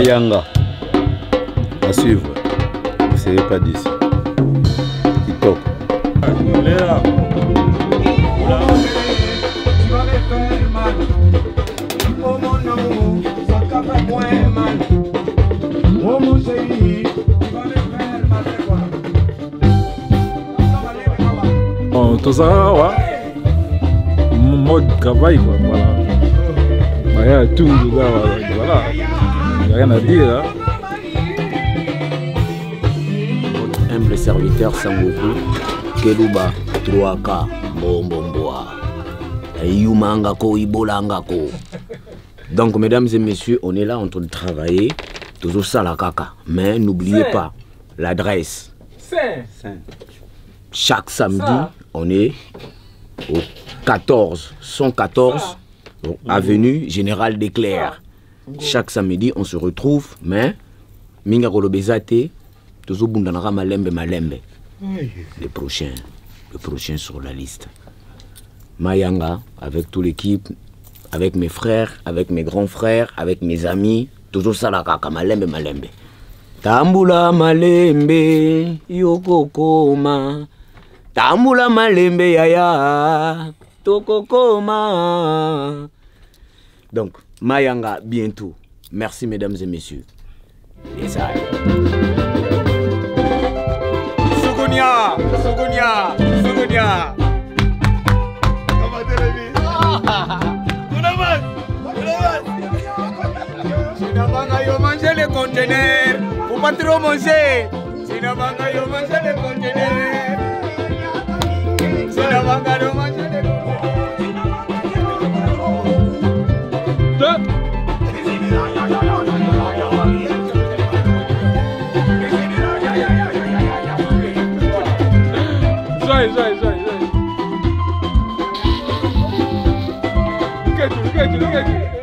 Yanga, à suivre, vous ne serez pas d'ici. TikTok. Tout ça, mode travail, quoi, voilà. Tout, voilà. Il n'y a rien à dire. Hein. Votre humble serviteur Sangoku, Keluba, 3K, Bombomboa, Yumangako, Ibolangako. Donc, mesdames et messieurs, on est là en train de travailler, toujours ça la caca. Mais n'oubliez pas l'adresse. Chaque samedi, on est au 114 avenue Général Desclercs. Chaque samedi, on se retrouve, mais Minga Kolobezate, toujours Bundanara Malembe. Le prochain sur la liste. Mayanga, avec toute l'équipe, avec mes frères, avec mes grands frères, avec mes amis, toujours Salakaka, Malembe. Tambula Malembe, Yokokoma. Tambula Malembe, Yaya, Tokokoma. Donc, Mayanga, bientôt. Merci, mesdames et messieurs. Et ça. Sugunia. Sinabanga, yo manger les conteneurs. Faut pas trop manger. Sinabanga, yo manger les conteneurs. Sinabanga, yo manger les conteneurs. Look at you.